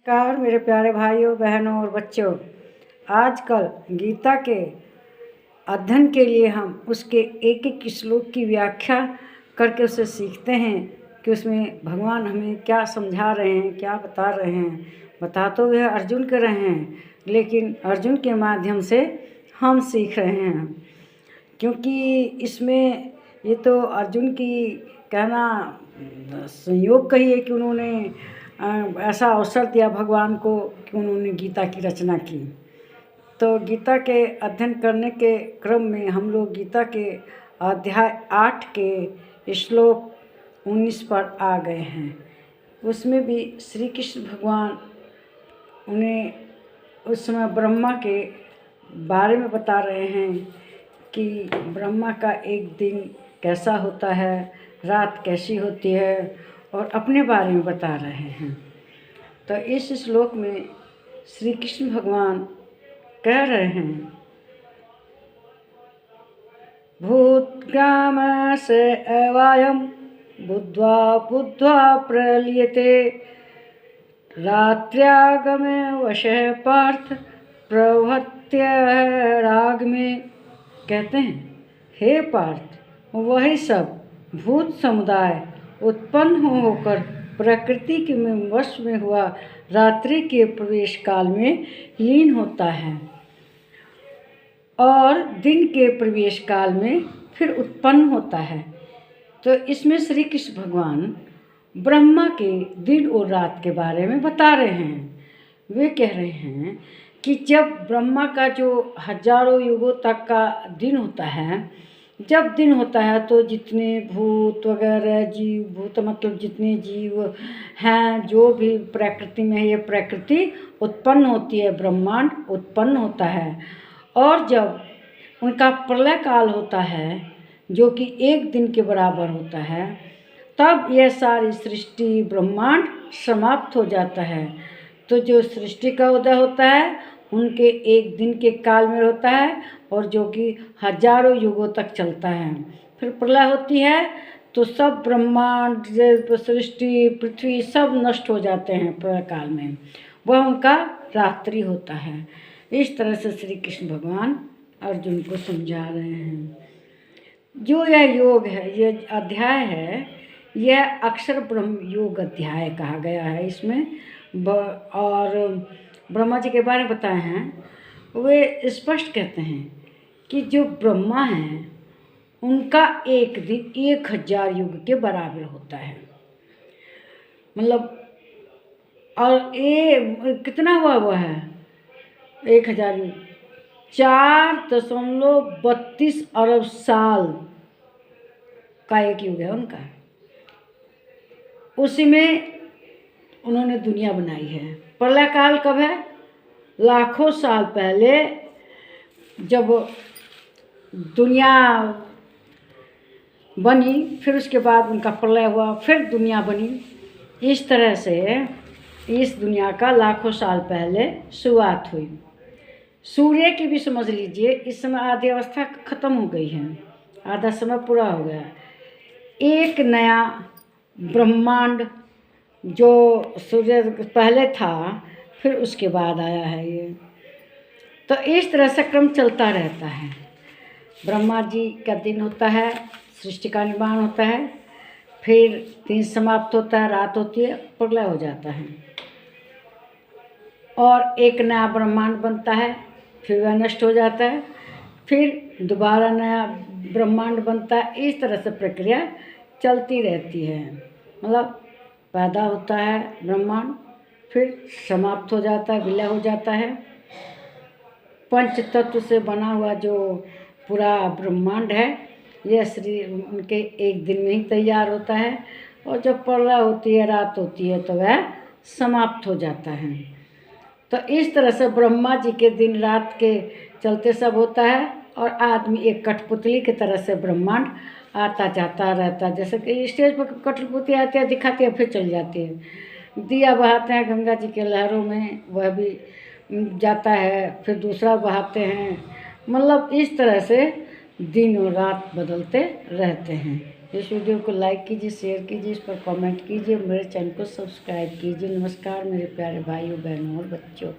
नमस्कार मेरे प्यारे भाइयों बहनों और बच्चों। आजकल गीता के अध्ययन के लिए हम उसके एक एक श्लोक की व्याख्या करके उसे सीखते हैं कि उसमें भगवान हमें क्या समझा रहे हैं, क्या बता रहे हैं। बता तो वह अर्जुन के रहे हैं, लेकिन अर्जुन के माध्यम से हम सीख रहे हैं, क्योंकि इसमें ये तो अर्जुन की कहना संयोग कहिए कि उन्होंने ऐसा अवसर दिया भगवान को कि उन्होंने गीता की रचना की। तो गीता के अध्ययन करने के क्रम में हम लोग गीता के अध्याय 8 के श्लोक 19 पर आ गए हैं। उसमें भी श्री कृष्ण भगवान उन्हें उस समय ब्रह्मा के बारे में बता रहे हैं कि ब्रह्मा का एक दिन कैसा होता है, रात कैसी होती है, और अपने बारे में बता रहे हैं। तो इस श्लोक में श्री कृष्ण भगवान कह रहे हैं, भूतग्राम से अवायम बुद्ध्वा बुद्ध्वा प्रलीयते रात्र्यागमे वशः पार्थ प्रवहत्य राग में। कहते हैं, हे पार्थ, वही सब भूत समुदाय उत्पन्न होकर प्रकृति के में वश में हुआ रात्रि के प्रवेश काल में लीन होता है और दिन के प्रवेश काल में फिर उत्पन्न होता है। तो इसमें श्री कृष्ण भगवान ब्रह्मा के दिन और रात के बारे में बता रहे हैं। वे कह रहे हैं कि जब ब्रह्मा का जो हजारों युगों तक का दिन होता है, जब दिन होता है तो जितने भूत वगैरह जीव, भूत मतलब जितने जीव हैं, जो भी प्रकृति में है, ये प्रकृति उत्पन्न होती है, ब्रह्मांड उत्पन्न होता है। और जब उनका प्रलय काल होता है, जो कि एक दिन के बराबर होता है, तब यह सारी सृष्टि ब्रह्मांड समाप्त हो जाता है। तो जो सृष्टि का उदय होता है उनके एक दिन के काल में होता है, और जो कि हजारों युगों तक चलता है। फिर प्रलय होती है तो सब ब्रह्मांड, सृष्टि, पृथ्वी सब नष्ट हो जाते हैं प्रलय काल में। वह उनका रात्रि होता है। इस तरह से श्री कृष्ण भगवान अर्जुन को समझा रहे हैं। जो यह योग है, ये अध्याय है, यह अक्षर ब्रह्म योग अध्याय कहा गया है इसमें। और ब्रह्मा जी के बारे में बताए हैं। वे स्पष्ट कहते हैं कि जो ब्रह्मा हैं उनका एक दिन 1000 युग के बराबर होता है। मतलब, और ये कितना हुआ हुआ है 1000 युग, 4.32 अरब साल का एक युग है उनका। उसी में उन्होंने दुनिया बनाई है। प्रलय काल कब है? लाखों साल पहले, जब दुनिया बनी, फिर उसके बाद उनका प्रलय हुआ, फिर दुनिया बनी। इस तरह से इस दुनिया का लाखों साल पहले शुरुआत हुई। सूर्य की भी समझ लीजिए, इस समय आधी अवस्था खत्म हो गई है, आधा समय पूरा हो गया। एक नया ब्रह्मांड जो सूर्य पहले था, फिर उसके बाद आया है ये। तो इस तरह से क्रम चलता रहता है। ब्रह्मा जी का दिन होता है, सृष्टि का निर्माण होता है, फिर दिन समाप्त होता है, रात होती है, प्रलय हो जाता है, और एक नया ब्रह्मांड बनता है, फिर वह नष्ट हो जाता है, फिर दोबारा नया ब्रह्मांड बनता है। इस तरह से प्रक्रिया चलती रहती है। मतलब पैदा होता है ब्रह्मांड, फिर समाप्त हो जाता है, विलय हो जाता है। पंच तत्व से बना हुआ जो पूरा ब्रह्मांड है, यह उनके एक दिन में ही तैयार होता है, और जब प्रलय होती है, रात होती है, तो वह समाप्त हो जाता है। तो इस तरह से ब्रह्मा जी के दिन रात के चलते सब होता है, और आदमी एक कठपुतली की तरह से ब्रह्मांड आता जाता रहता है। जैसे कि स्टेज पर कठपुतली आती है, दिखाती है, फिर चल जाती है। दिया बहाते हैं गंगा जी के लहरों में, वह भी जाता है, फिर दूसरा बहाते हैं। मतलब इस तरह से दिन और रात बदलते रहते हैं। इस वीडियो को लाइक कीजिए, शेयर कीजिए, इस पर कमेंट कीजिए, मेरे चैनल को सब्सक्राइब कीजिए। नमस्कार मेरे प्यारे भाइयों, बहनों और बच्चों।